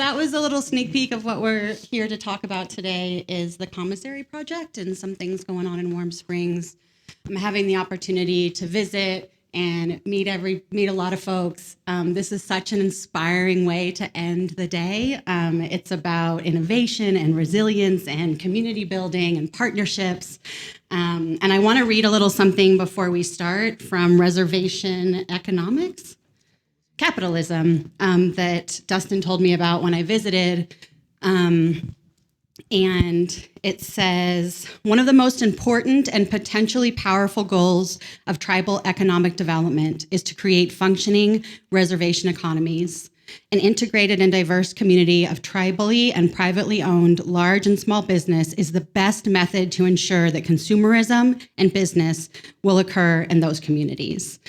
that was a little sneak peek of what we're here to talk about today is the Commissary project and some things going on in Warm Springs. I'm having the opportunity to visit and meet a lot of folks. This is such an inspiring way to end the day. It's about innovation and resilience and community building and partnerships. And I want to read a little something before we start from Reservation Economics, Capitalism, that Dustin told me about when I visited. And it says, one of the most important and potentially powerful goals of tribal economic development is to create functioning reservation economies. An integrated and diverse community of tribally and privately owned large and small business is the best method to ensure that consumerism and business will occur in those communities.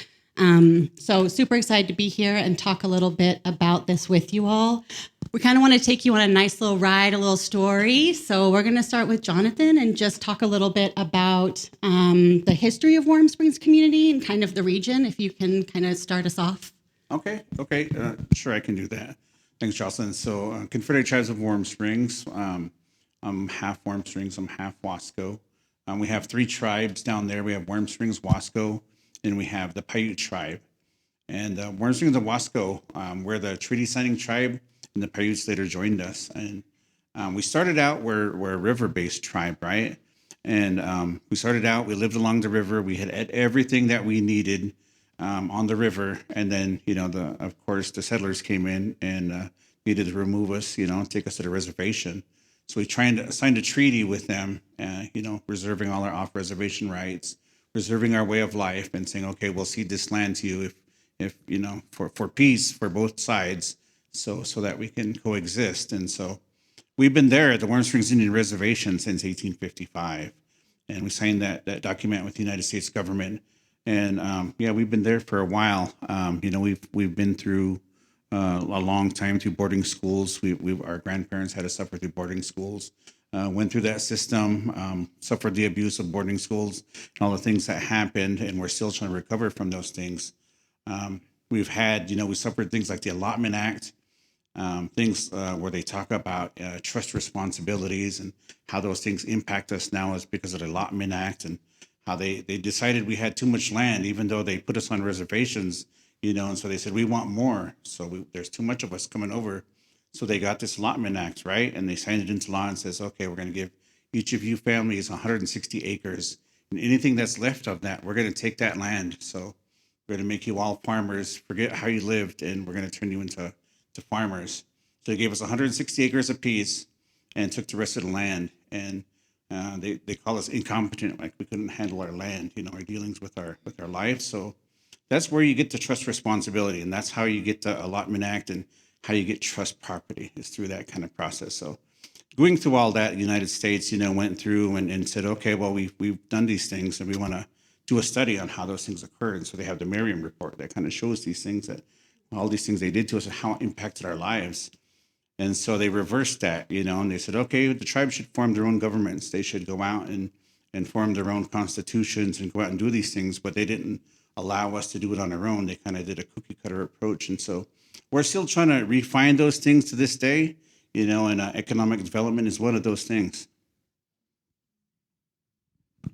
So super excited to be here and talk a little bit about this with you all. We kind of want to take you on a nice little ride, a little story. So we're going to start with Jonathan and just talk a little bit about the history of Warm Springs community and kind of the region, if you can kind of start us off. Okay. Sure, I can do that. Thanks, Jocelyn. So Confederated Tribes of Warm Springs. I'm half Warm Springs, I'm half Wasco. We have 3 tribes down there. We have Warm Springs, Wasco, and we have the Paiute tribe. And Warm Springs and Wasco, we're the treaty signing tribe, and the Paiutes later joined us. And we started out, we're a river-based tribe, right? And we started out, we lived along the river. We had everything that we needed on the river. And then, of course, the settlers came in and needed to remove us, take us to the reservation. So we signed a treaty with them, reserving all our off-reservation rights, reserving our way of life, and saying, okay, we'll cede this land to you if for peace for both sides, so that we can coexist. And so we've been there at the Warm Springs Indian Reservation since 1855, and we signed that document with the United States government. And we've been there for a while. We've been through a long time through boarding schools. Our grandparents had to suffer through boarding schools. Went through that system, suffered the abuse of boarding schools and all the things that happened, and we're still trying to recover from those things. We've had, we suffered things like the Allotment Act, things where they talk about trust responsibilities and how those things impact us now is because of the Allotment Act, and how they decided we had too much land, even though they put us on reservations, and so they said, we want more. So there's too much of us coming over. So they got this Allotment Act, right? And they signed it into law and says, okay, we're going to give each of you families 160 acres. And anything that's left of that, we're going to take that land. So we're going to make you all farmers, forget how you lived, and we're going to turn you into farmers. So they gave us 160 acres apiece and took the rest of the land. And they call us incompetent, like we couldn't handle our land, our dealings with our life. So that's where you get the trust responsibility. And that's how you get the Allotment Act and how you get trust property is through that kind of process. So going through all that, the United States, went through and said, okay, well, we've done these things and we want to do a study on how those things occurred. And so they have the Merriam report that kind of shows these things, that all these things they did to us and how it impacted our lives. And so they reversed that, and they said, okay, the tribes should form their own governments. They should go out and form their own constitutions and go out and do these things, but they didn't allow us to do it on our own. They kind of did a cookie cutter approach. And so we're still trying to refine those things to this day, and economic development is one of those things.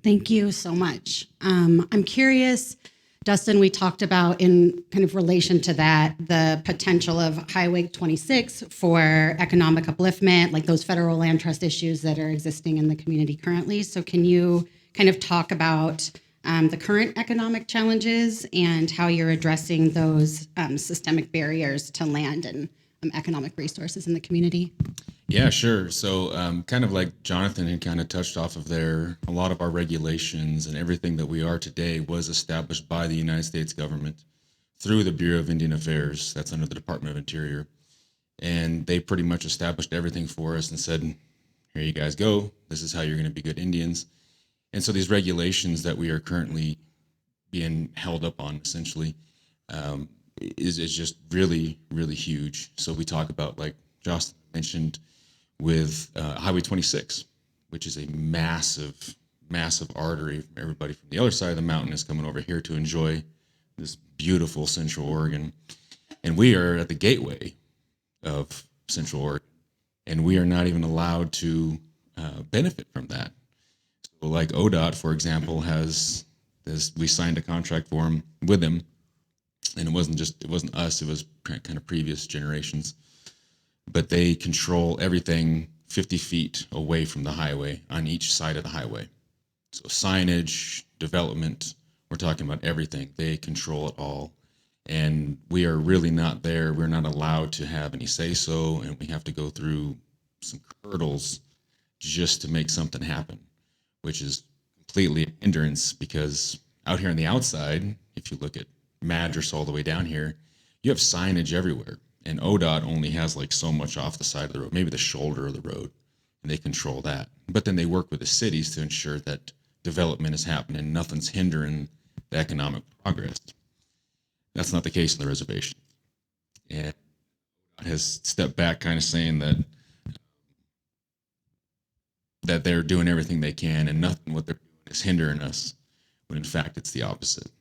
Thank you so much. I'm curious, Dustin, we talked about in kind of relation to that, the potential of Highway 26 for economic upliftment, like those federal land trust issues that are existing in the community currently. So can you kind of talk about the current economic challenges and how you're addressing those systemic barriers to land and economic resources in the community? Yeah, sure. So kind of like Jonathan had kind of touched off of there, a lot of our regulations and everything that we are today was established by the United States government through the Bureau of Indian Affairs, that's under the Department of Interior. And they pretty much established everything for us and said, here you guys go. This is how you're going to be good Indians. And so these regulations that we are currently being held up on, essentially, is just really, really huge. So we talk about, like Jocelyn mentioned, with Highway 26, which is a massive, massive artery. Everybody from the other side of the mountain is coming over here to enjoy this beautiful Central Oregon. And we are at the gateway of Central Oregon, and we are not even allowed to benefit from that. So like ODOT, for example, we signed a contract with them, and it wasn't us, it was kind of previous generations, but they control everything 50 feet away from the highway on each side of the highway. So signage, development, we're talking about everything. They control it all. And we are really not there. We're not allowed to have any say-so, and we have to go through some hurdles just to make something happen, which is completely a hindrance, because out here on the outside, if you look at Madras all the way down here, you have signage everywhere. And ODOT only has like so much off the side of the road, maybe the shoulder of the road, and they control that. But then they work with the cities to ensure that development is happening, nothing's hindering the economic progress. That's not the case in the reservation. And ODOT has stepped back, kind of saying that they're doing everything they can, and nothing what they're doing is hindering us, when in fact it's the opposite.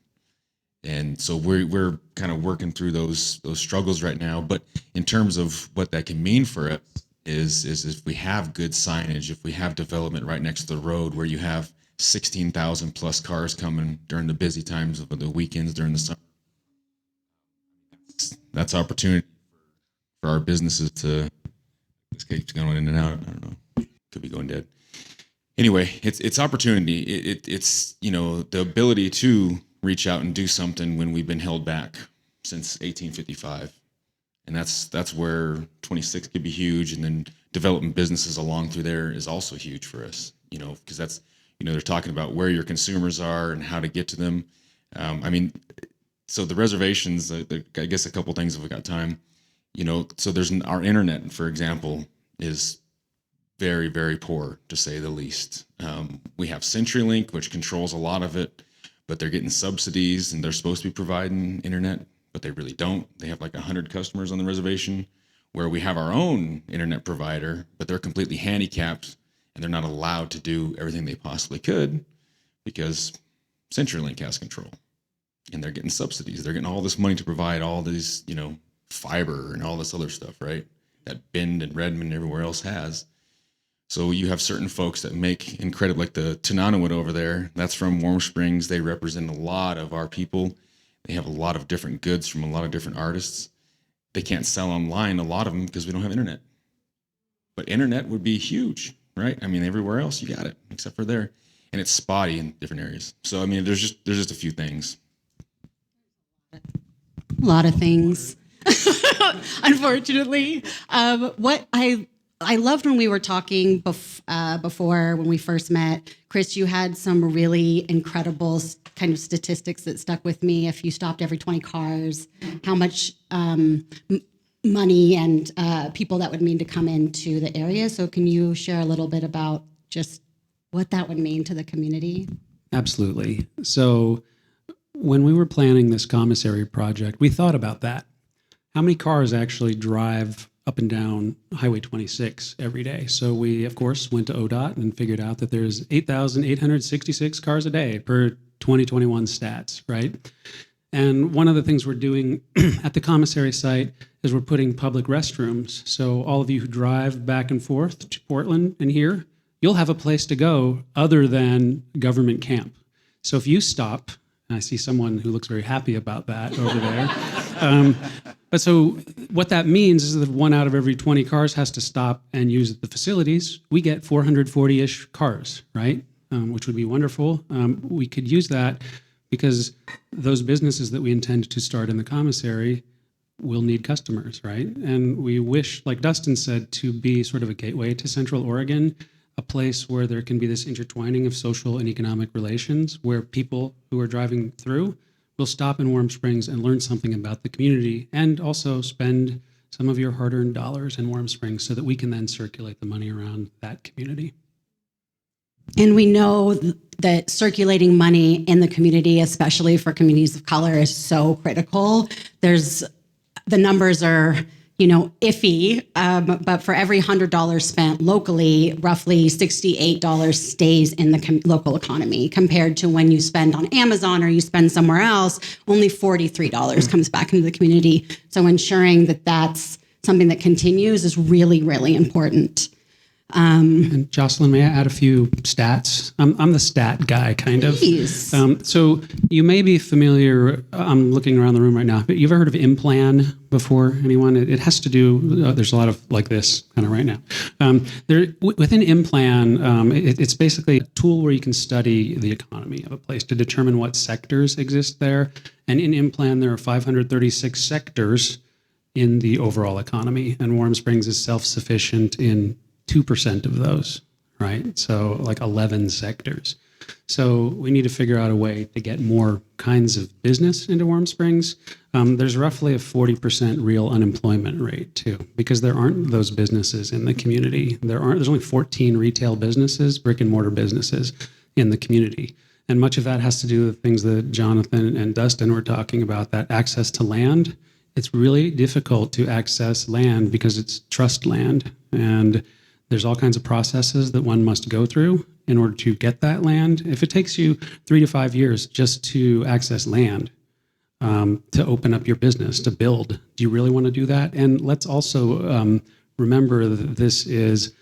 And so we're kind of working through those struggles right now. But in terms of what that can mean for us is if we have good signage, if we have development right next to the road where you have 16,000 plus cars coming during the busy times of the weekends during the summer, that's opportunity for our businesses to. This keeps going in and out. I don't know. Could be going dead. Anyway, it's opportunity. It's the ability to reach out and do something when we've been held back since 1855, and that's where 26 could be huge, and then developing businesses along through there is also huge for us. Because that's they're talking about where your consumers are and how to get to them. So the reservations, I guess a couple things if we got time, so there's our internet, for example, is very, very poor, to say the least. We have CenturyLink, which controls a lot of it, but they're getting subsidies and they're supposed to be providing internet, but they really don't. They have like 100 customers on the reservation, where we have our own internet provider, but they're completely handicapped and they're not allowed to do everything they possibly could because CenturyLink has control. And they're getting subsidies. They're getting all this money to provide all these, fiber and all this other stuff, right? That Bend and Redmond and everywhere else has. So you have certain folks that make incredible, like the Tananawood over there. That's from Warm Springs. They represent a lot of our people. They have a lot of different goods from a lot of different artists. They can't sell online, a lot of them, because we don't have internet. But internet would be huge, right? Everywhere else you got it, except for there. And it's spotty in different areas. So, there's just a few things. A lot of things, unfortunately. What I loved when we were talking before, when we first met, Chris, you had some really incredible kind of statistics that stuck with me. If you stopped every 20 cars, how much money and people that would mean to come into the area. So can you share a little bit about just what that would mean to the community? Absolutely. So when we were planning this commissary project, we thought about that. How many cars actually drive up and down Highway 26 every day? So we, of course, went to ODOT and figured out that there's 8,866 cars a day per 2021 stats, right? And one of the things we're doing at the commissary site is we're putting public restrooms. So all of you who drive back and forth to Portland and here, you'll have a place to go other than government camp. So if you stop, and I see someone who looks very happy about that over there. But so what that means is that 1 out of every 20 cars has to stop and use the facilities. We get 440-ish cars, right? Which would be wonderful. We could use that because those businesses that we intend to start in the commissary will need customers, right? And we wish, like Dustin said, to be sort of a gateway to Central Oregon, a place where there can be this intertwining of social and economic relations, where people who are driving through will stop in Warm Springs and learn something about the community, and also spend some of your hard-earned dollars in Warm Springs so that we can then circulate the money around that community. And we know that circulating money in the community, especially for communities of color, is so critical. The numbers are, iffy, but for every $100 spent locally, roughly $68 stays in the local economy, compared to when you spend on Amazon or you spend somewhere else, only $43 comes back into the community. So ensuring that that's something that continues is really, really important. And Jocelyn, may I add a few stats? I'm the stat guy, kind of. Please. So you may be familiar, I'm looking around the room right now, but you've ever heard of Implan before? Anyone? It has to do, there's a lot of like this kind of right now. Within Implan, it's basically a tool where you can study the economy of a place to determine what sectors exist there. And in Implan, there are 536 sectors in the overall economy, and Warm Springs is self-sufficient in 2% of those, right? So like 11 sectors. So we need to figure out a way to get more kinds of business into Warm Springs. There's roughly a 40% real unemployment rate too, because there aren't those businesses in the community. There's only 14 retail businesses, brick and mortar businesses in the community. And much of that has to do with things that Jonathan and Dustin were talking about, that access to land. It's really difficult to access land because it's trust land, and there's all kinds of processes that one must go through in order to get that land. If it takes you 3 to 5 years just to access land, to open up your business, to build, do you really want to do that? And let's also remember that this is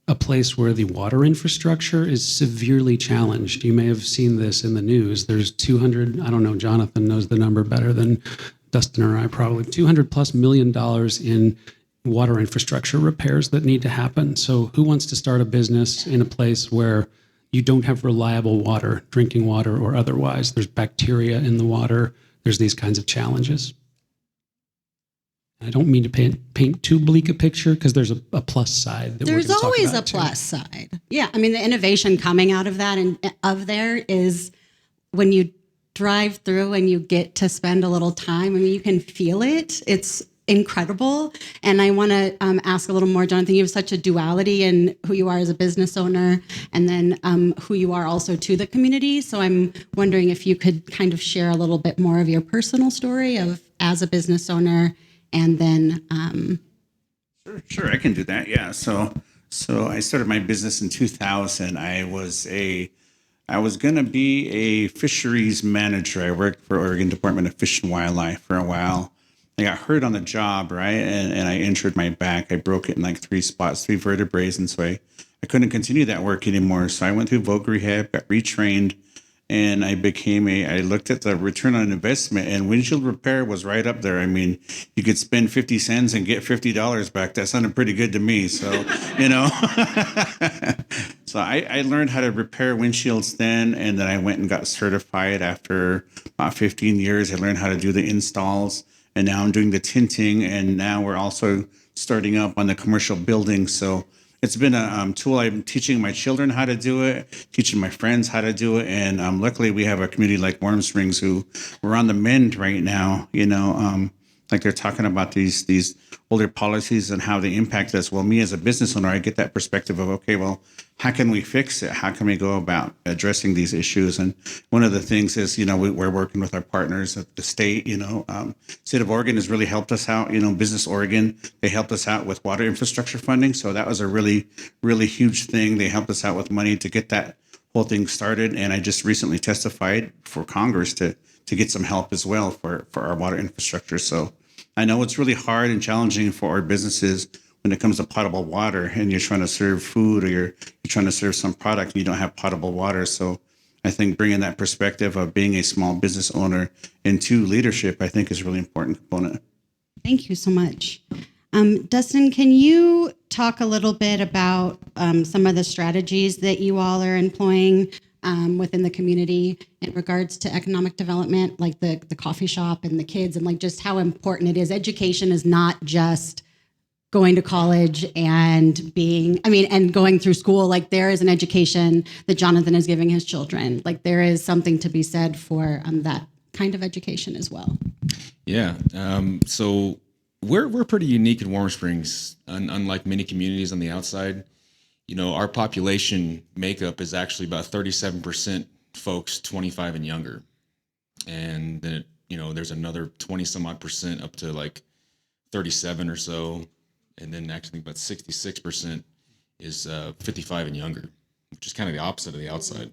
a place where the water infrastructure is severely challenged. You may have seen this in the news. There's 200, I don't know, Jonathan knows the number better than Dustin or I probably, $200+ million in water infrastructure repairs that need to happen. So who wants to start a business in a place where you don't have reliable water, drinking water or otherwise? There's bacteria in the water. There's these kinds of challenges. I don't mean to paint too bleak a picture, because there's a plus side. There's always a plus side. Yeah, I mean, the innovation coming out of that and of there is when you drive through and you get to spend a little time. I mean, you can feel it. It's incredible. And I want to ask a little more, Jonathan. You have such a duality in who you are as a business owner, and then who you are also to the community. So I'm wondering if you could kind of share a little bit more of your personal story of as a business owner, and then Sure, I can do that. Yeah. So I started my business in 2000. I was going to be a fisheries manager. I worked for Oregon Department of Fish and Wildlife for a while. I got hurt on the job, right? And I injured my back. I broke it in like 3 spots, 3 vertebrae. And so I couldn't continue that work anymore. So I went through voc rehab, got retrained, and I looked at the return on investment, and windshield repair was right up there. I mean, you could spend 50 cents and get $50 back. That sounded pretty good to me. So, so I learned how to repair windshields then, and then I went and got certified after about 15 years. I learned how to do the installs, and now I'm doing the tinting, and now we're also starting up on the commercial building. So it's been a tool. I'm teaching my children how to do it, teaching my friends how to do it. And luckily we have a community like Warm Springs who we're on the mend right now, like they're talking about these older policies and how they impact us. Well, me as a business owner, I get that perspective of, okay, well, how can we fix it? How can we go about addressing these issues? And one of the things is, we're working with our partners at the state. State of Oregon has really helped us out. Business Oregon, they helped us out with water infrastructure funding. So that was a really, really huge thing. They helped us out with money to get that whole thing started. And I just recently testified for Congress to get some help as well for our water infrastructure. So I know it's really hard and challenging for our businesses when it comes to potable water, and you're trying to serve food, or you're trying to serve some product and you don't have potable water. So I think bringing that perspective of being a small business owner into leadership, I think is a really important component. Thank you so much. Dustin, can you talk a little bit about some of the strategies that you all are employing within the community in regards to economic development, like the coffee shop and the kids, and like just how important it is? Education is not just going to college and going through school. Like, there is an education that Jonathan is giving his children. Like, there is something to be said for that kind of education as well. Yeah. So we're pretty unique in Warm Springs, unlike many communities on the outside. Our population makeup is actually about 37% folks 25 and younger. And then, there's another 20 some odd percent up to like 37 or so. And then actually about 66% is 55 and younger, which is kind of the opposite of the outside.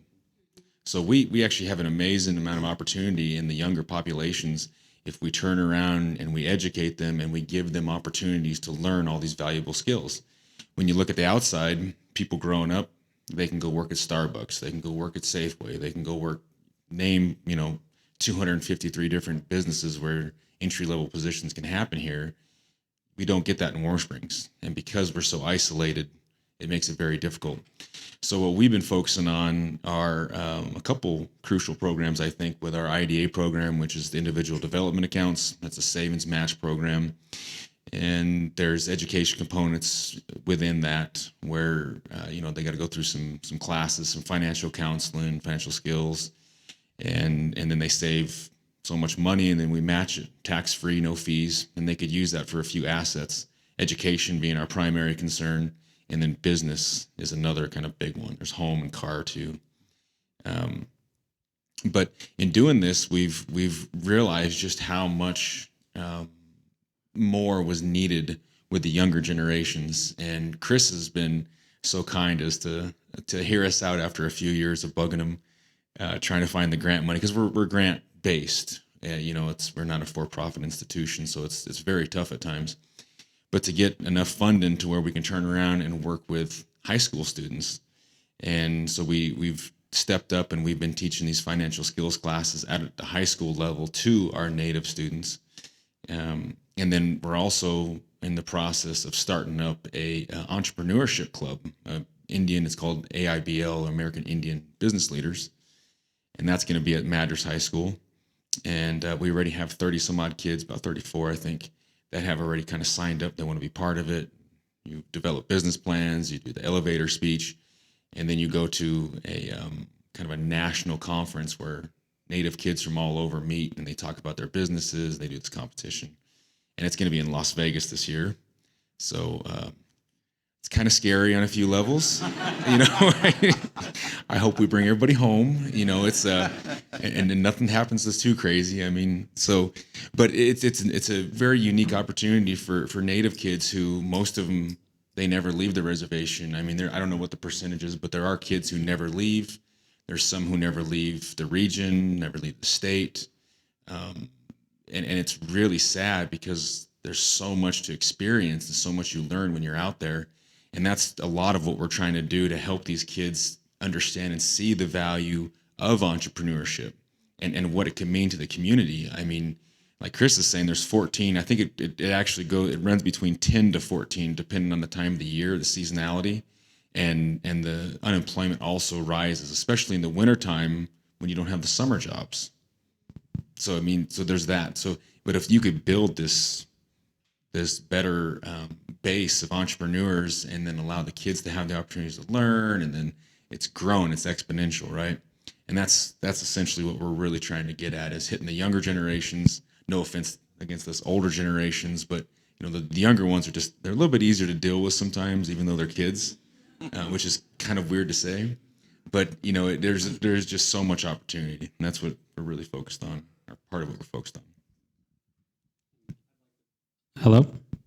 So we actually have an amazing amount of opportunity in the younger populations if we turn around and we educate them and we give them opportunities to learn all these valuable skills. When you look at the outside, people growing up, they can go work at Starbucks, they can go work at Safeway, they can go work, name, 253 different businesses where entry-level positions can happen here. We don't get that in Warm Springs. And because we're so isolated, it makes it very difficult. So what we've been focusing on are a couple crucial programs, I think, with our IDA program, which is the individual development accounts. That's a savings match program. And there's education components within that where, they got to go through some classes, some financial counseling, financial skills, and then they save so much money, and then we match it tax-free, no fees, and they could use that for a few assets. Education being our primary concern, and then business is another kind of big one. There's home and car too. But in doing this, we've realized just how much more was needed with the younger generations. And Chris has been so kind as to hear us out after a few years of bugging him, trying to find the grant money, because we're grant based. We're not a for-profit institution, so it's very tough at times. But to get enough funding to where we can turn around and work with high school students. And so we've stepped up and we've been teaching these financial skills classes at the high school level to our native students. And then we're also in the process of starting up a entrepreneurship club. Indian, it's called AIBL, American Indian Business Leaders. And that's going to be at Madras High School. And we already have 30 some odd kids, about 34, I think, that have already kind of signed up. They want to be part of it. You develop business plans, you do the elevator speech, and then you go to a kind of a national conference where native kids from all over meet and they talk about their businesses. They do this competition, and it's going to be in Las Vegas this year. So it's kind of scary on a few levels, I hope we bring everybody home. It's and nothing happens that's too crazy. But it's a very unique opportunity for native kids who, most of them, they never leave the reservation. I don't know what the percentage is, but there are kids who never leave. There's some who never leave the region, never leave the state, and it's really sad because there's so much to experience and so much you learn when you're out there. And that's a lot of what we're trying to do to help these kids understand and see the value of entrepreneurship and what it can mean to the community. Like Chris is saying, there's 14. I think it runs between 10 to 14, depending on the time of the year, the seasonality, and the unemployment also rises, especially in the wintertime when you don't have the summer jobs. So there's that. But if you could build this better base of entrepreneurs and then allow the kids to have the opportunities to learn, and then it's grown, it's exponential, right? And that's essentially what we're really trying to get at, is hitting the younger generations. No offense against us older generations, but the younger ones they're a little bit easier to deal with sometimes, even though they're kids, which is kind of weird to say. But there's just so much opportunity, and that's what we're really focused on, or part of what we're focused on. Hello.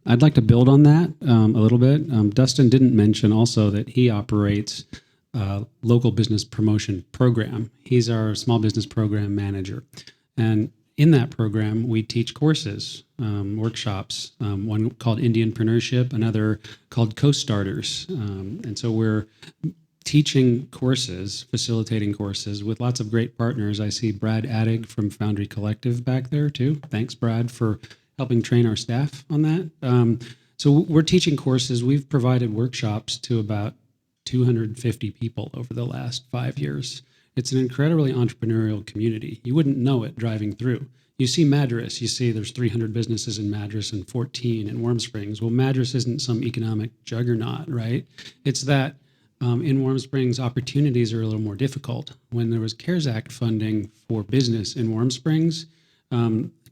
I'd like to build on that a little bit. Dustin didn't mention also that he operates a local business promotion program. He's our small business program manager. And in that program, we teach courses, workshops, one called Indianpreneurship, another called Co-Starters. And so we're teaching courses, facilitating courses with lots of great partners. I see Brad Addig from Foundry Collective back there too. Thanks, Brad, for helping train our staff on that. So we're teaching courses. We've provided workshops to about 250 people over the last 5 years. It's an incredibly entrepreneurial community. You wouldn't know it driving through. You see Madras, you see there's 300 businesses in Madras and 14 in Warm Springs. Well, Madras isn't some economic juggernaut, right? It's that in Warm Springs, opportunities are a little more difficult. When there was CARES Act funding for business in Warm Springs,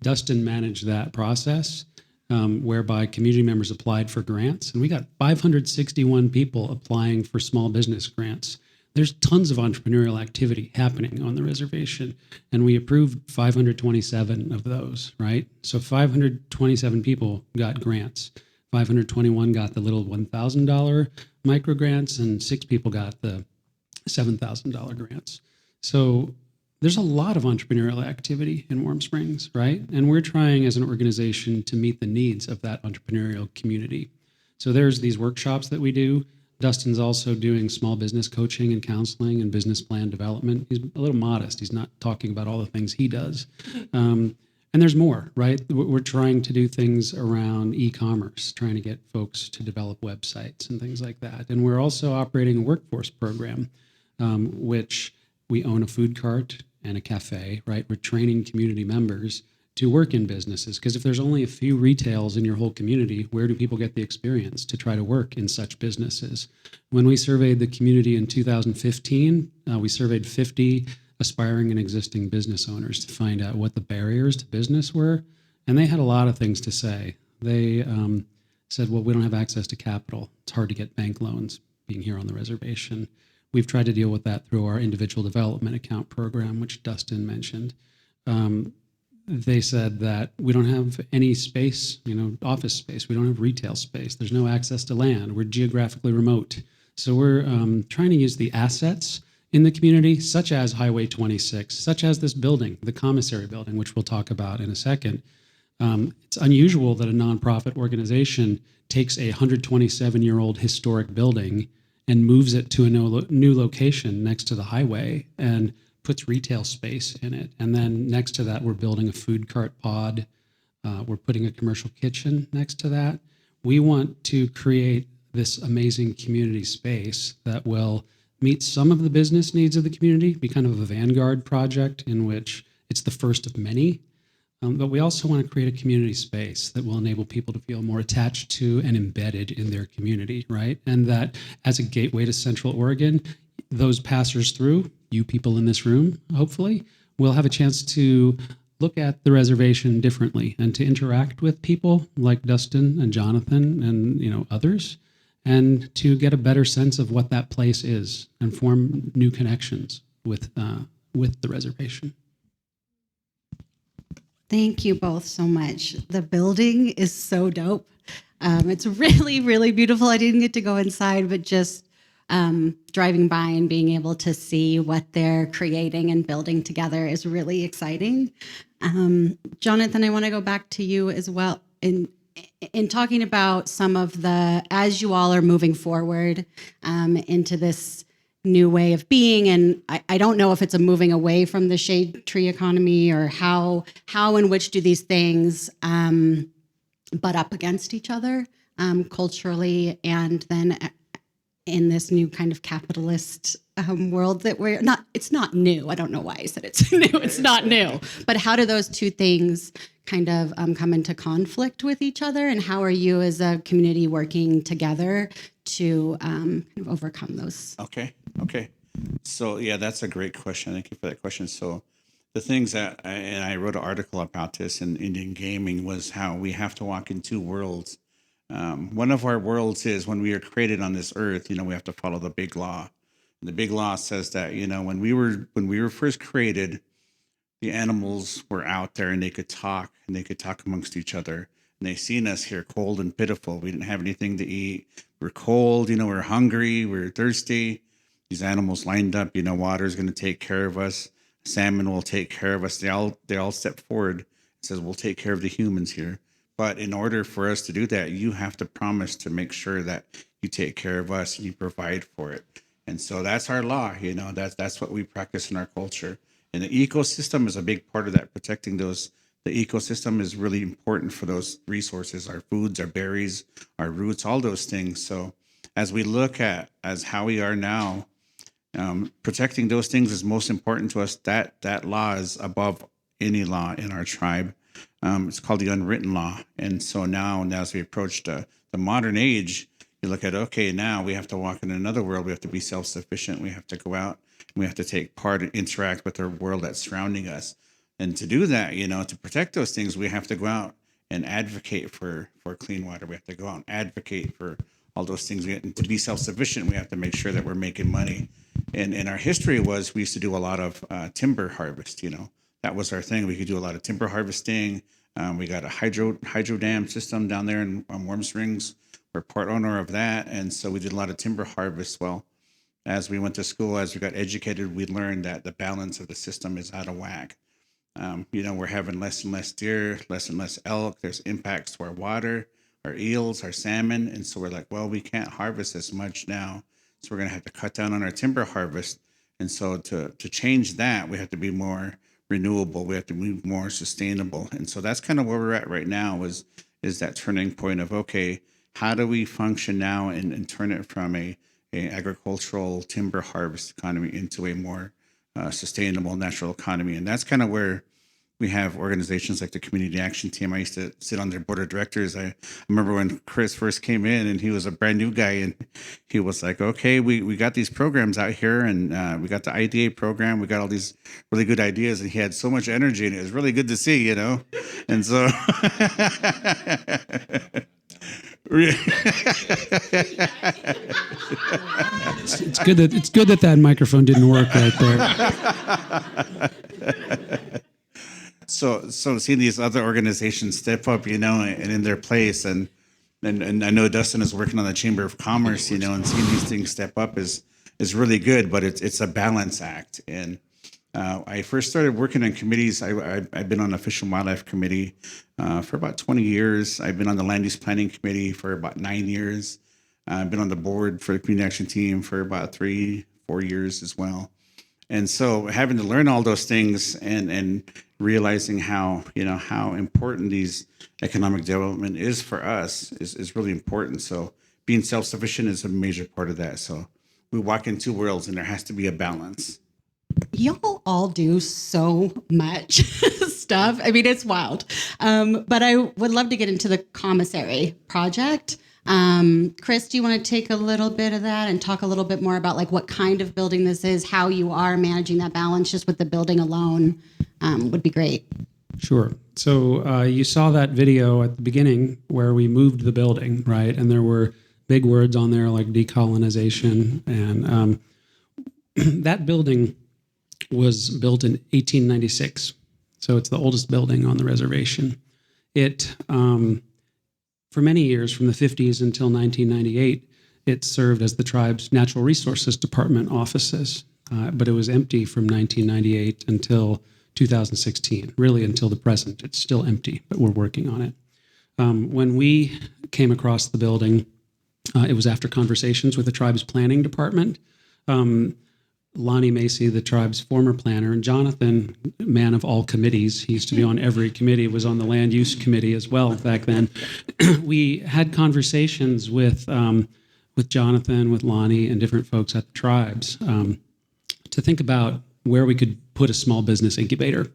Dustin managed that process, whereby community members applied for grants, and we got 561 people applying for small business grants. There's tons of entrepreneurial activity happening on the reservation, and we approved 527 of those, right? So 527 people got grants. 521 got the little $1,000 micro grants, and 6 people got the $7,000 grants. So there's a lot of entrepreneurial activity in Warm Springs, right? And we're trying as an organization to meet the needs of that entrepreneurial community. So there's these workshops that we do. Dustin's also doing small business coaching and counseling and business plan development. He's a little modest. He's not talking about all the things he does. And there's more, right? We're trying to do things around e-commerce, trying to get folks to develop websites and things like that. And we're also operating a workforce program, which we own a food cart and a cafe, right? We're training community members to work in businesses, because if there's only a few retails in your whole community, where do people get the experience to try to work in such businesses? When we surveyed the community in 2015, we surveyed 50 aspiring and existing business owners to find out what the barriers to business were, and they had a lot of things to say. They said, well, we don't have access to capital. It's hard to get bank loans being here on the reservation. We've tried to deal with that through our individual development account program, which Dustin mentioned. They said that we don't have any space, office space. We don't have retail space. There's no access to land. We're geographically remote. So we're trying to use the assets in the community, such as Highway 26, such as this building, the Commissary building, which we'll talk about in a second. It's unusual that a nonprofit organization takes a 127-year-old historic building and moves it to a new location next to the highway and puts retail space in it. And then next to that, we're building a food cart pod. We're putting a commercial kitchen next to that. We want to create this amazing community space that will meet some of the business needs of the community, be kind of a vanguard project in which it's the first of many. But we also want to create a community space that will enable people to feel more attached to and embedded in their community, right? And that as a gateway to Central Oregon, those passers through, you people in this room, hopefully, will have a chance to look at the reservation differently and to interact with people like Dustin and Jonathan and others, and to get a better sense of what that place is and form new connections with the reservation. Thank you both so much. The building is so dope. It's really, really beautiful. I didn't get to go inside, but just driving by and being able to see what they're creating and building together is really exciting. Jonathan, I want to go back to you as well. In talking about some of as you all are moving forward into this new way of being, and I don't know if it's a moving away from the shade tree economy or how and which do these things butt up against each other culturally, and then in this new kind of capitalist world that we're not. It's not new. I don't know why I said it's new. It's not new. But how do those two things kind of come into conflict with each other, and how are you as a community working together to kind of overcome those? Okay. So yeah, that's a great question. Thank you for that question. So the things that, and I wrote an article about this in Indian gaming, was how we have to walk in two worlds. One of our worlds is when we are created on this earth, we have to follow the big law. And the big law says that, when we were first created, the animals were out there and they could talk amongst each other. And they seen us here cold and pitiful. We didn't have anything to eat. We're cold, we're hungry, we're thirsty. These animals lined up, water's going to take care of us. Salmon will take care of us. They all step forward and says, we'll take care of the humans here. But in order for us to do that, you have to promise to make sure that you take care of us and you provide for it. And so that's our law, that's what we practice in our culture. And the ecosystem is a big part of that, protecting those. The ecosystem is really important for those resources, our foods, our berries, our roots, all those things. So as we look at how we are now, protecting those things is most important to us. That law is above any law in our tribe. It's called the unwritten law. And so now as we approach the modern age, you look at, okay, now we have to walk in another world. We have to be self-sufficient. We have to go out and we have to take part and interact with the world that's surrounding us. And to do that, to protect those things, we have to go out and advocate for clean water. We have to go out and advocate for all those things. And to be self-sufficient, we have to make sure that we're making money. And our history was we used to do a lot of timber harvest. That was our thing. We could do a lot of timber harvesting. We got a hydro dam system down there in Warm Springs. We're part owner of that. And so we did a lot of timber harvest. Well, as we went to school, as we got educated, we learned that the balance of the system is out of whack. We're having less and less deer, less and less elk. There's impacts to our water, our eels, our salmon. And so we're like, well, we can't harvest as much now. So we're going to have to cut down on our timber harvest. And so to change that, we have to be more renewable. We have to be more sustainable. And so that's kind of where we're at right now is that turning point of, okay, how do we function now and turn it from a agricultural timber harvest economy into a more sustainable natural economy? And that's kind of where we have organizations like the Community Action Team. I used to sit on their board of directors. I remember when Chris first came in and he was a brand new guy, and he was like, okay, we got these programs out here, and we got the IDA program. We got all these really good ideas, and he had so much energy, and it was really good to see, And so it's good that microphone didn't work right there. So seeing these other organizations step up, and in their place, and I know Dustin is working on the Chamber of Commerce, and seeing these things step up is really good, but it's a balance act. And I first started working on committees. I've been on the Fish and Wildlife Committee for about 20 years. I've been on the Land Use Planning Committee for about 9 years. I've been on the board for the Community Action Team for about 3-4 years as well. And so having to learn all those things and realizing how important these economic development is for us is really important. So being self-sufficient is a major part of that. So we walk in two worlds, and there has to be a balance. Y'all all do so much stuff. I mean, it's wild. But I would love to get into the commissary project. Chris, do you want to take a little bit of that and talk a little bit more about like what kind of building this is, how you are managing that balance just with the building alone would be great. Sure. So you saw that video at the beginning where we moved the building, right? And there were big words on there like decolonization. And that building was built in 1896. So it's the oldest building on the reservation. It, for many years, from the 50s until 1998, it served as the tribe's Natural Resources Department offices. But it was empty from 1998 until 2016, really until the present. It's still empty, but we're working on it. When we came across the building, it was after conversations with the tribe's planning department. Lonnie Macy, the tribe's former planner, and Jonathan, man of all committees, he used to be on every committee, was on the land use committee as well back then. We had conversations with Jonathan, with Lonnie, and different folks at the tribes to think about where we could put a small business incubator.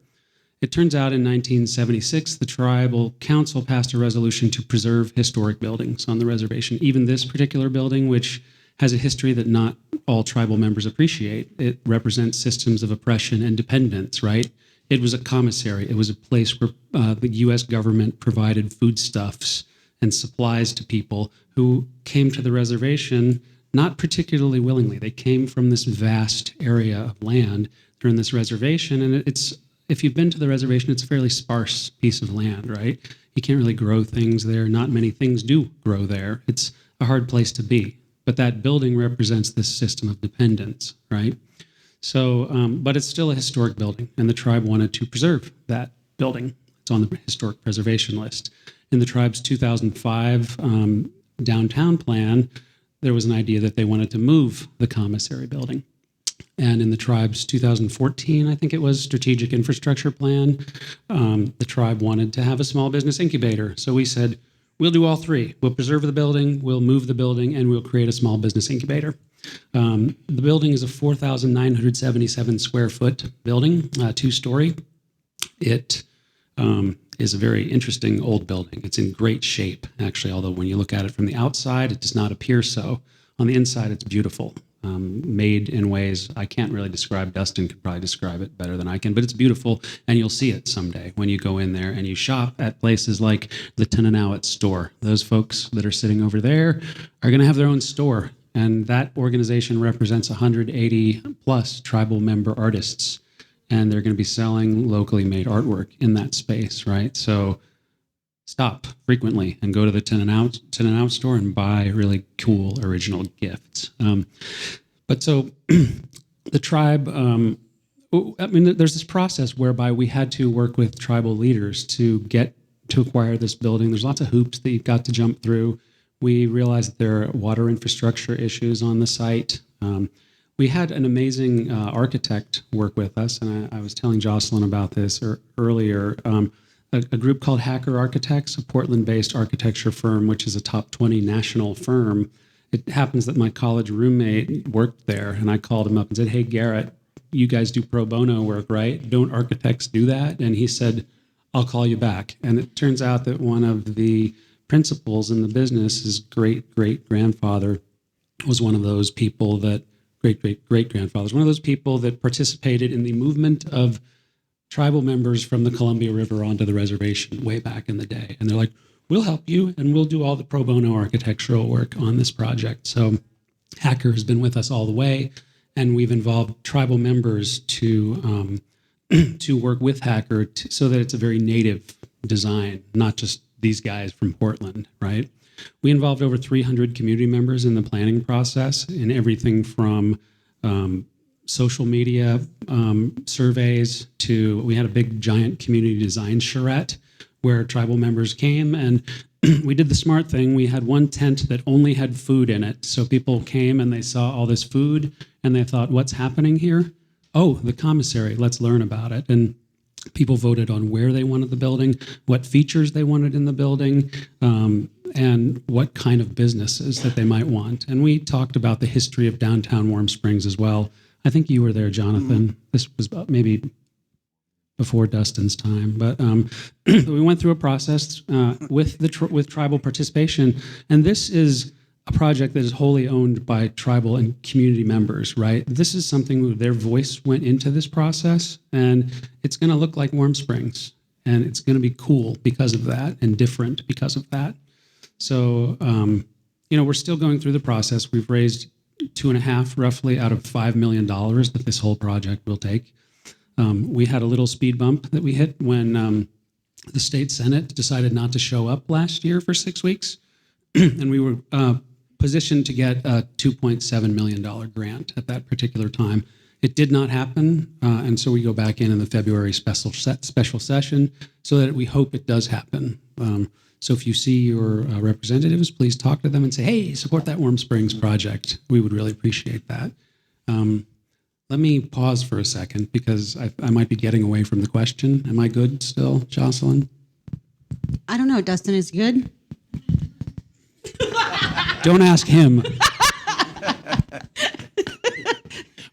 It turns out in 1976, the tribal council passed a resolution to preserve historic buildings on the reservation, even this particular building, which has a history that not all tribal members appreciate. It represents systems of oppression and dependence, right? It was a commissary. It was a place where the U.S. government provided foodstuffs and supplies to people who came to the reservation not particularly willingly. They came from this vast area of land. They're in this reservation, and if you've been to the reservation, it's a fairly sparse piece of land, right? You can't really grow things there. Not many things do grow there. It's a hard place to be. But that building represents this system of dependence, right? So, but it's still a historic building, and the tribe wanted to preserve that building. It's on the historic preservation list. In the tribe's 2005 downtown plan, there was an idea that they wanted to move the commissary building. And in the tribe's 2014, I think it was, strategic infrastructure plan, the tribe wanted to have a small business incubator. So we said, we'll do all three. We'll preserve the building, we'll move the building, and we'll create a small business incubator. The building is a 4,977 square foot building, 2-story. It is a very interesting old building. It's in great shape, actually, although when you look at it from the outside, it does not appear so. On the inside, it's beautiful, made in ways I can't really describe. Dustin could probably describe it better than I can, but it's beautiful, and you'll see it someday when you go in there and you shop at places like the Tenanowit store. Those folks that are sitting over there are going to have their own store, and that organization represents 180 plus tribal member artists, and they're going to be selling locally made artwork in that space, right? So stop frequently and go to the Tenanowit store and buy really cool original gifts. But so the tribe, there's this process whereby we had to work with tribal leaders to acquire this building. There's lots of hoops that you've got to jump through. We realized that there are water infrastructure issues on the site. We had an amazing architect work with us, and I was telling Jocelyn about this earlier. A group called Hacker Architects, a Portland-based architecture firm, which is a top 20 national firm. It happens that my college roommate worked there, and I called him up and said, "Hey, Garrett, you guys do pro bono work, right? Don't architects do that?" And he said, "I'll call you back." And it turns out that one of the principals in the business, his great-great-grandfather, was one of those people that, great-great-great-grandfather, was one of those people that participated in the movement of tribal members from the Columbia River onto the reservation way back in the day. And they're like, "We'll help you, and we'll do all the pro bono architectural work on this project." So Hacker has been with us all the way, and we've involved tribal members to work with Hacker so that it's a very native design, not just these guys from Portland, right? We involved over 300 community members in the planning process in everything from social media surveys to, we had a big giant community design charrette where tribal members came, and we did the smart thing. We had one tent that only had food in it. So people came and they saw all this food and they thought, "What's happening here? Oh, the commissary, let's learn about it." And people voted on where they wanted the building, what features they wanted in the building, and what kind of businesses that they might want. And we talked about the history of downtown Warm Springs as well. I think you were there, Jonathan. This was maybe before Dustin's time, but we went through a process with tribal participation, and this is a project that is wholly owned by tribal and community members, right? This is something where their voice went into this process, and it's going to look like Warm Springs, and it's going to be cool because of that and different because of that. So, we're still going through the process. We've raised 2.5 roughly out of $5 million that this whole project will take. We had a little speed bump that we hit when the state Senate decided not to show up last year for 6 weeks, and we were positioned to get a $2.7 million grant at that particular time. It did not happen, and so we go back in the February special session so that we hope it does happen. So if you see your representatives, please talk to them and say, "Hey, support that Warm Springs project." We would really appreciate that. Let me pause for a second because I might be getting away from the question. Am I good still, Jocelyn? I don't know. Dustin is good. Don't ask him.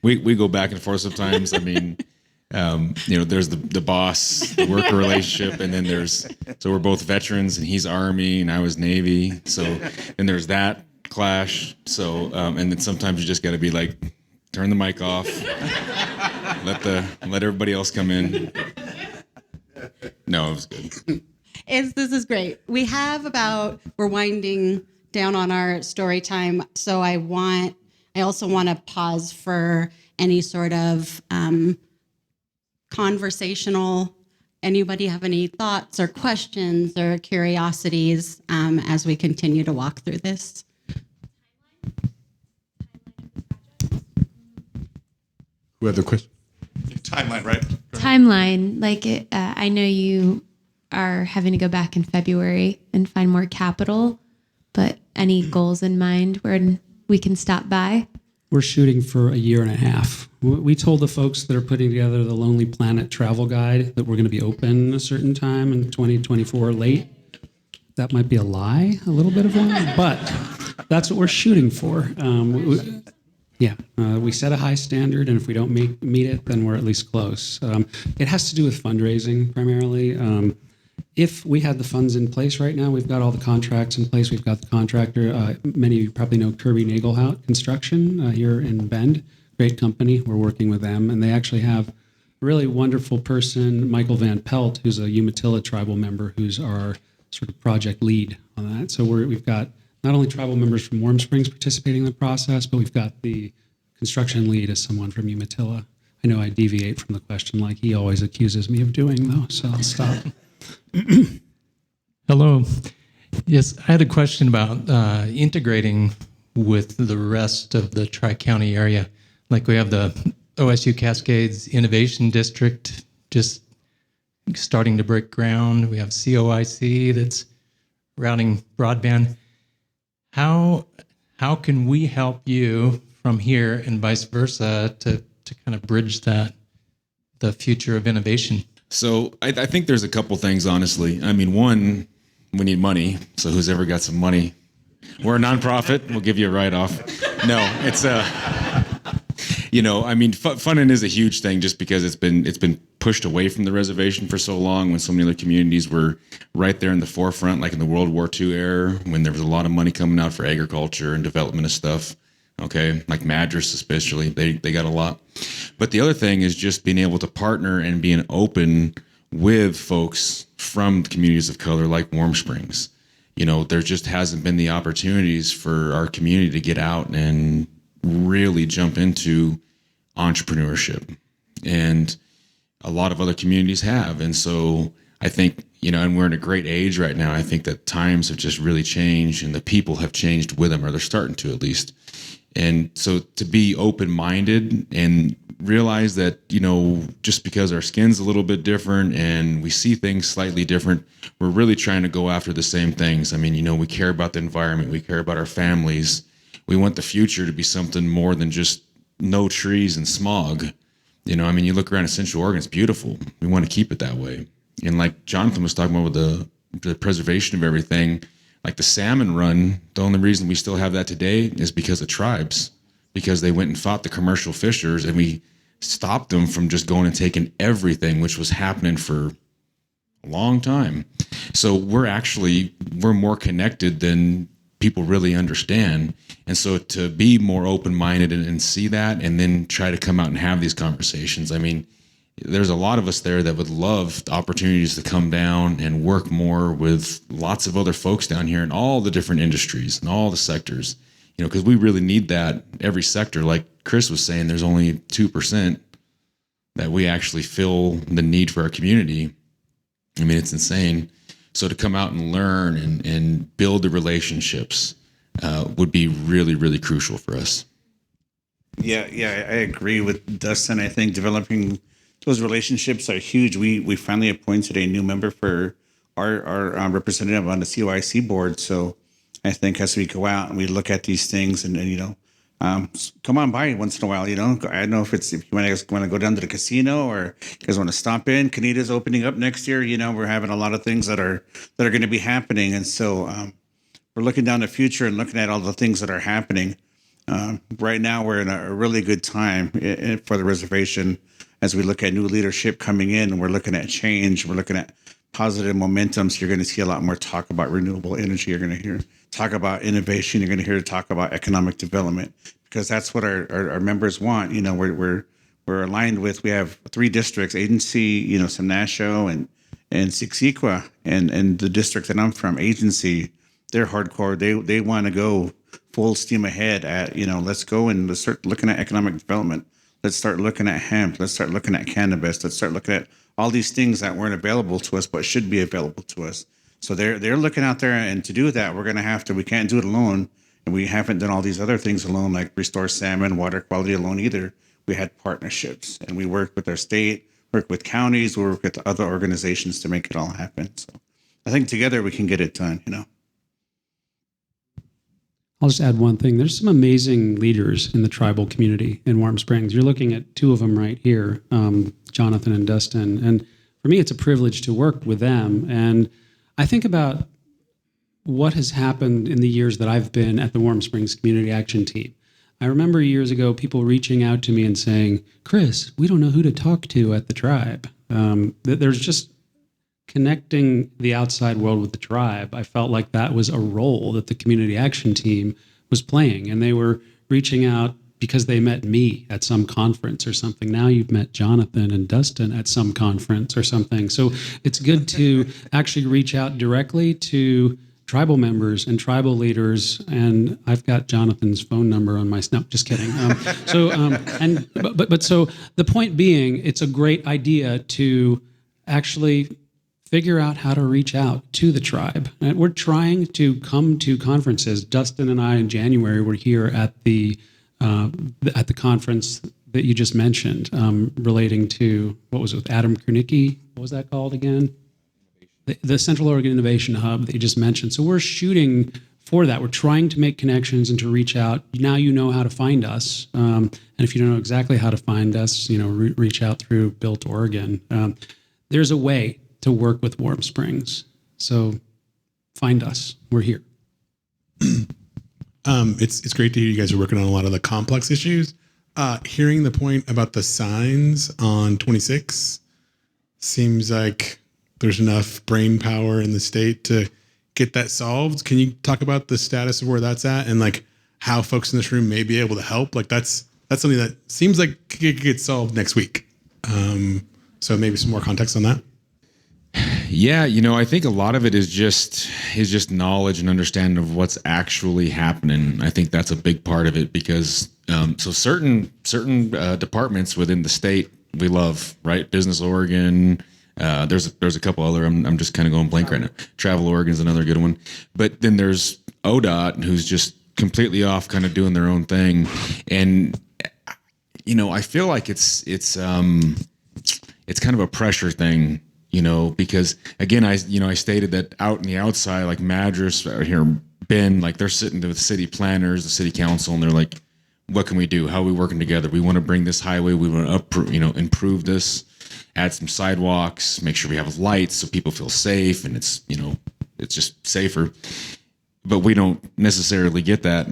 We go back and forth sometimes. I mean, there's the boss, the worker relationship, and then so we're both veterans, and he's Army and I was Navy. So, and there's that clash. So, and then sometimes you just got to be like, turn the mic off, let everybody else come in. No, it was good. This is great. We're winding down on our story time. So I also want to pause for any sort of conversational. Anybody have any thoughts or questions or curiosities as we continue to walk through this? Who had the question? Timeline, right? Timeline, I know you are having to go back in February and find more capital, but any goals in mind where we can stop by? We're shooting for 1.5 years. We told the folks that are putting together the Lonely Planet travel guide that we're going to be open a certain time in 2024 late. That might be a lie, a little bit of one, but that's what we're shooting for. We set a high standard, and if we don't meet it, then we're at least close. It has to do with fundraising primarily. If we had the funds in place right now, we've got all the contracts in place. We've got the contractor. Many of you probably know Kirby Nagelhout Construction here in Bend. Great company. We're working with them, and they actually have a really wonderful person, Michael Van Pelt, who's a Umatilla tribal member, who's our sort of project lead on that. So we've got not only tribal members from Warm Springs participating in the process, but we've got the construction lead as someone from Umatilla. I know I deviate from the question like he always accuses me of doing, though, so I'll stop. Hello. Yes, I had a question about integrating with the rest of the Tri-County area? Like we have the OSU Cascades Innovation District just starting to break ground. We have COIC that's routing broadband. How can we help you from here and vice versa to kind of bridge the future of innovation? So I think there's a couple things, honestly. I mean, one, we need money. So who's ever got some money? We're a nonprofit. We'll give you a write-off. No, it's I mean, funding is a huge thing just because it's been pushed away from the reservation for so long when so many other communities were right there in the forefront, like in the World War II era, when there was a lot of money coming out for agriculture and development of stuff. Okay, like Madras especially, they got a lot. But the other thing is just being able to partner and being open with folks from communities of color like Warm Springs. There just hasn't been the opportunities for our community to get out and really jump into entrepreneurship. And a lot of other communities have. And so I think, and we're in a great age right now. I think that times have just really changed and the people have changed with them, or they're starting to at least. And so to be open-minded and realize that, just because our skin's a little bit different and we see things slightly different, we're really trying to go after the same things. I mean, we care about the environment. We care about our families. We want the future to be something more than just no trees and smog. You look around at Central Oregon, it's beautiful. We want to keep it that way. And like Jonathan was talking about with the preservation of everything, like the salmon run, the only reason we still have that today is because of tribes, because they went and fought the commercial fishers and we stopped them from just going and taking everything, which was happening for a long time. So we're more connected than people really understand. And so to be more open-minded and see that and then try to come out and have these conversations. I mean, there's a lot of us there that would love the opportunities to come down and work more with lots of other folks down here in all the different industries and all the sectors, because we really need that every sector. Like Chris was saying, there's only 2% that we actually fill the need for our community. I mean, it's insane. So to come out and learn and build the relationships would be really, really crucial for us. Yeah, I agree with Dustin. I think developing those relationships are huge. We finally appointed a new member for our representative on the COIC board. So I think as we go out and we look at these things and come on by once in a while. I don't know if you want to go down to the casino or you guys want to stop in. Canita's opening up next year. We're having a lot of things that are going to be happening, and so we're looking down the future and looking at all the things that are happening. Right now, we're in a really good time for the reservation as we look at new leadership coming in, and we're looking at change. We're looking at positive momentum. So you're going to see a lot more talk about renewable energy. You're going to hear talk about innovation. You're going to hear talk about economic development, because that's what our members want. We're aligned with. We have 3 districts: Agency, Semnasho, and Sixiqua, and the district that I'm from, Agency. They're hardcore. They want to go full steam ahead at, let's go and let's start looking at economic development. Let's start looking at hemp. Let's start looking at cannabis. Let's start looking at all these things that weren't available to us, but should be available to us. So they're looking out there, and to do that, we're going to have to, we can't do it alone. And we haven't done all these other things alone, like restore salmon, water quality alone either. We had partnerships, and we worked with our state, worked with counties, we worked with other organizations to make it all happen. So I think together we can get it done, I'll just add one thing. There's some amazing leaders in the tribal community in Warm Springs. You're looking at 2 of them right here, Jonathan and Dustin. And for me, it's a privilege to work with them. And I think about what has happened in the years that I've been at the Warm Springs Community Action Team. I remember years ago people reaching out to me and saying, Chris, we don't know who to talk to at the tribe. There's just connecting the outside world with the tribe. I felt like that was a role that the community action team was playing, and they were reaching out because they met me at some conference or something. Now you've met Jonathan and Dustin at some conference or something. So it's good to actually reach out directly to tribal members and tribal leaders. And I've got Jonathan's phone number on my, no, just kidding. So the point being, it's a great idea to actually figure out how to reach out to the tribe. And we're trying to come to conferences. Dustin and I in January were here at the conference that you just mentioned, relating to, what was it, with Adam Kernicki? What was that called again? The Central Oregon Innovation Hub that you just mentioned. So we're shooting for that. We're trying to make connections and to reach out. Now you know how to find us. And if you don't know exactly how to find us, reach out through Built Oregon. There's a way to work with Warm Springs. So find us. We're here. It's great to hear you guys are working on a lot of the complex issues. Hearing the point about the signs on 26 seems like there's enough brain power in the state to get that solved. Can you talk about the status of where that's at and like how folks in this room may be able to help? Like that's something that seems like could get solved next week. So maybe some more context on that. Yeah, I think a lot of it is just knowledge and understanding of what's actually happening. I think that's a big part of it because so certain departments within the state we love, right? Business Oregon. There's a couple other. I'm just kind of going blank right now. Travel Oregon is another good one, but then there's ODOT, who's just completely off, kind of doing their own thing, and I feel like it's kind of a pressure thing, because again, I stated that out in the outside, like Madras out here, Ben, like they're sitting with city planners, the city council, and they're like, what can we do? How are we working together? We want to bring this highway. We want to improve this. Add some sidewalks, make sure we have lights so people feel safe and it's just safer. But we don't necessarily get that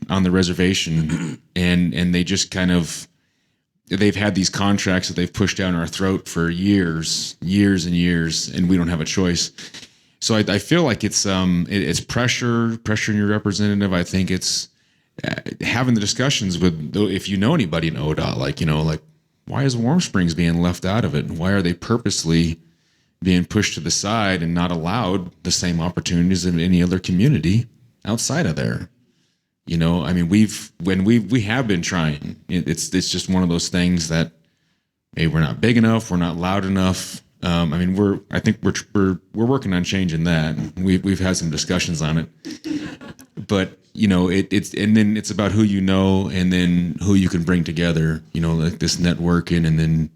on the reservation. And they just they've had these contracts that they've pushed down our throat for years and years, and we don't have a choice. So I feel like it's pressuring your representative. I think it's having the discussions with, if you know anybody in ODOT, like, why is Warm Springs being left out of it? Why are they purposely being pushed to the side and not allowed the same opportunities in any other community outside of there? I mean, we have been trying. It's just one of those things that maybe we're not big enough, we're not loud enough. I think we're working on changing that. We've had some discussions on it, but it's about who and then who you can bring together. Like this networking, and then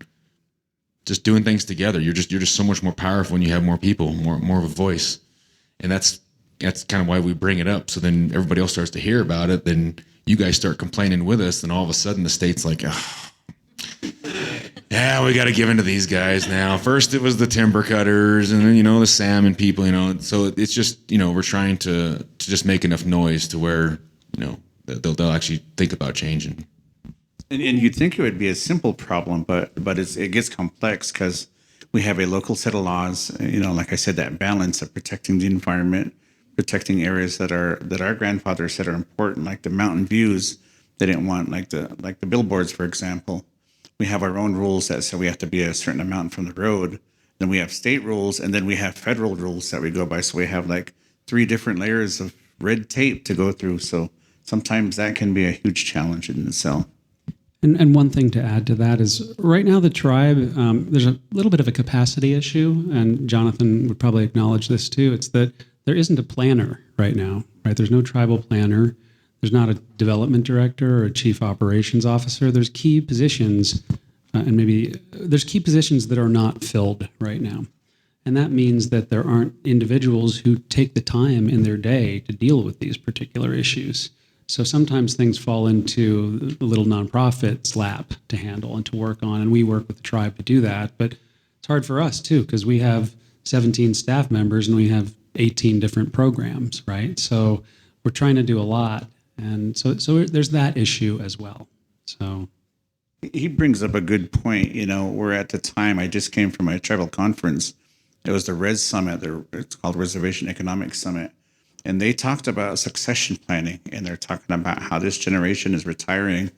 just doing things together. You're just so much more powerful when you have more people, more of a voice, and that's kind of why we bring it up. So then everybody else starts to hear about it. Then you guys start complaining with us, and all of a sudden the state's like, yeah, we got to give in to these guys now. First it was the timber cutters, and then, the salmon people, so it's just, we're trying to just make enough noise to where, they'll actually think about changing. And you'd think it would be a simple problem, but it gets complex because we have a local set of laws, like I said, that balance of protecting the environment, protecting areas that our grandfathers said are important, like the mountain views. They didn't want like the billboards, for example. We have our own rules that say we have to be a certain amount from the road. Then we have state rules, and then we have federal rules that we go by. So we have like 3 different layers of red tape to go through. So sometimes that can be a huge challenge in itself. And one thing to add to that is right now the tribe, there's a little bit of a capacity issue, and Jonathan would probably acknowledge this too. It's that there isn't a planner right now, right? There's no tribal planner. There's not a development director or a chief operations officer. There's key positions, and maybe there's key positions that are not filled right now. And that means that there aren't individuals who take the time in their day to deal with these particular issues. So sometimes things fall into the little nonprofit's lap to handle and to work on, and we work with the tribe to do that. But it's hard for us too, because we have 17 staff members and we have 18 different programs, right? So we're trying to do a lot. And so there's that issue as well. So he brings up a good point. We're at the time, I just came from a tribal conference. It was the RES Summit. It's called Reservation Economic Summit. And they talked about succession planning. And they're talking about how this generation is retiring.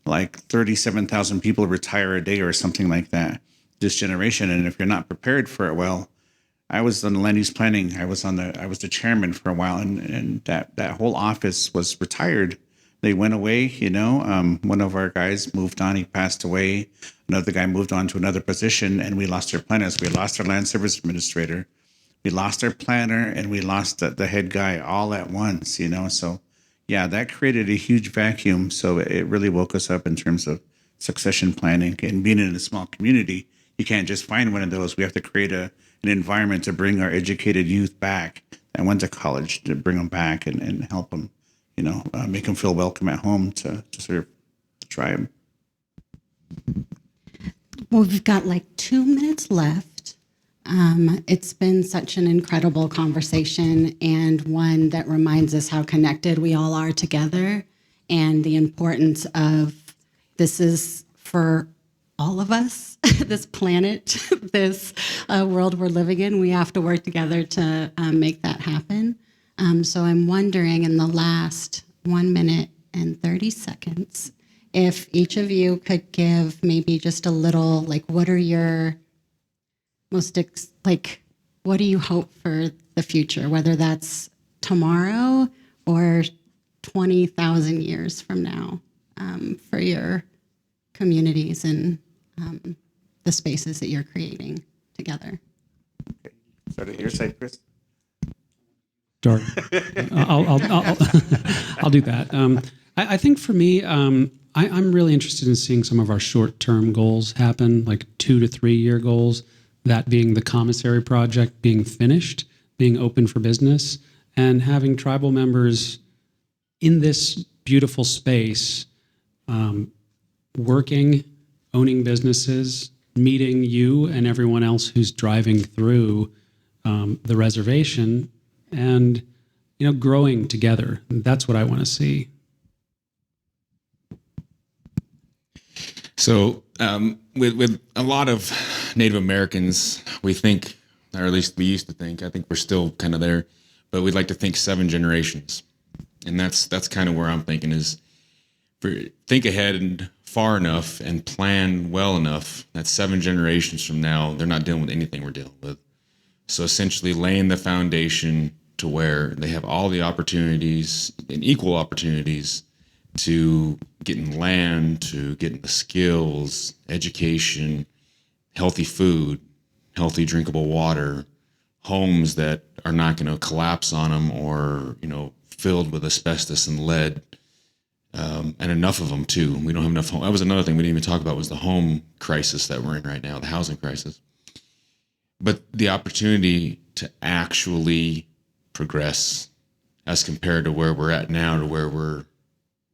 Like 37,000 people retire a day or something like that, this generation. And if you're not prepared for it, well, I was on the land use planning. I was the chairman for a while, and that whole office was retired they went away. One of our guys moved on, he passed away. Another guy moved on to another position, and we lost our planners. We lost our land service administrator. We lost our planner, and we lost the head guy all at once, So, yeah, that created a huge vacuum. So it really woke us up in terms of succession planning. And being in a small community, you can't just find one of those. We have to create an environment to bring our educated youth back that went to college, to bring them back and help them, make them feel welcome at home to serve the tribe. Well, we've got like 2 minutes left. It's been such an incredible conversation, and one that reminds us how connected we all are together, and the importance of this is for all of us, this planet, this world we're living in. We have to work together to make that happen. So I'm wondering, in the last 1 minute and 30 seconds, if each of you could give maybe just a little, what are your most, what do you hope for the future, whether that's tomorrow or 20,000 years from now, for your communities and the spaces that you're creating together? Okay. Start at your side, Chris. Sure. I'll do that. I think for me, I'm really interested in seeing some of our short-term goals happen, like 2 to 3 year goals, that being the commissary project being finished, being open for business, and having tribal members in this beautiful space, working, owning businesses, meeting you and everyone else who's driving through the reservation, and growing together. That's what I want to see. So with a lot of Native Americans, we think, or at least we used to think, I think we're still kind of there, but we'd like to think 7 generations. And that's kind of where I'm thinking is think ahead and far enough and plan well enough that 7 generations from now, they're not dealing with anything we're dealing with. So essentially laying the foundation to where they have all the opportunities and equal opportunities to getting land, to getting the skills, education, healthy food, healthy drinkable water, homes that are not going to collapse on them or, filled with asbestos and lead, and enough of them too. We don't have enough home. That was another thing we didn't even talk about was the home crisis that we're in right now, the housing crisis. But the opportunity to actually progress as compared to where we're at now to where we're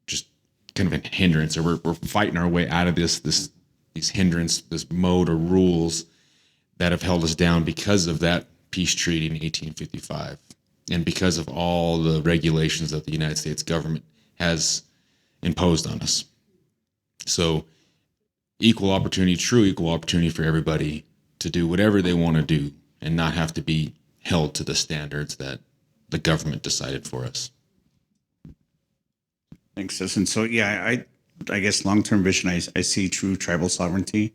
just kind of a hindrance, or we're fighting our way out of these hindrance, this mode or rules that have held us down because of that peace treaty in 1855 and because of all the regulations that the United States government has imposed on us. So equal opportunity, true equal opportunity for everybody to do whatever they want to do and not have to be held to the standards that the government decided for us. Thanks, Dustin. So yeah, I guess long-term vision, I see true tribal sovereignty.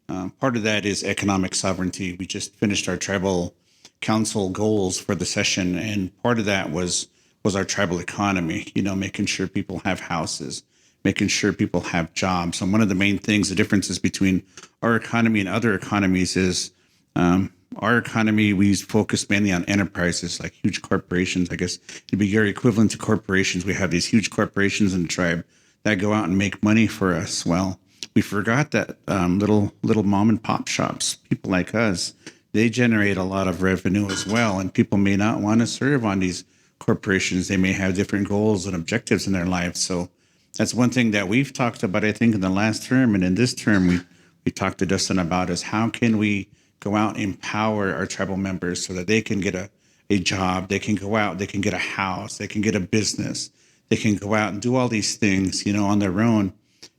Part of that is economic sovereignty. We just finished our tribal council goals for the session, and part of that was our tribal economy, making sure people have houses, making sure people have jobs. And one of the main things, the differences between our economy and other economies is our economy, we focus mainly on enterprises like huge corporations. I guess it'd be very equivalent to corporations. We have these huge corporations in the tribe that go out and make money for us. Well, we forgot that little mom and pop shops, people like us, they generate a lot of revenue as well. And people may not want to serve on these corporations. They may have different goals and objectives in their lives. So that's one thing that we've talked about, I think, in the last term. And in this term, we talked to Dustin about is how can we go out and empower our tribal members so that they can get a job, they can go out, they can get a house, they can get a business, they can go out and do all these things, on their own.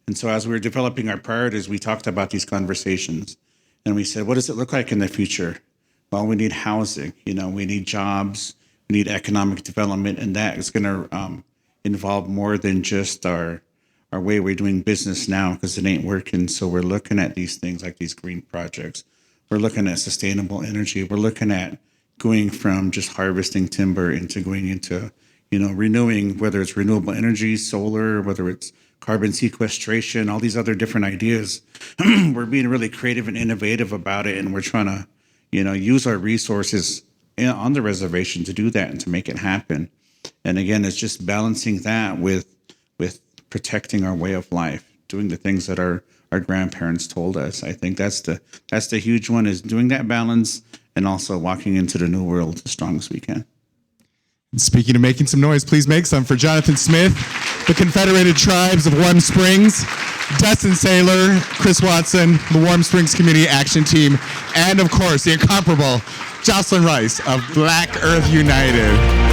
And so as we were developing our priorities, we talked about these conversations and we said, what does it look like in the future? Well, we need housing, we need jobs, we need economic development, and that is going to involve more than just our way we're doing business now because it ain't working. So we're looking at these things like these green projects. We're looking at sustainable energy. We're looking at going from just harvesting timber into going into, renewing, whether it's renewable energy, solar, whether it's carbon sequestration, all these other different ideas. We're being really creative and innovative about it, and we're trying to, use our resources on the reservation to do that and to make it happen. And again, it's just balancing that with protecting our way of life, doing the things that our grandparents told us. I think that's the huge one, is doing that balance and also walking into the new world as strong as we can. Speaking of making some noise, please make some for Jonathan Smith, the Confederated Tribes of Warm Springs, Dustin Seyler, Chris Watson, the Warm Springs Community Action Team, and of course, the incomparable Jocelyn Rice of Black Earth United.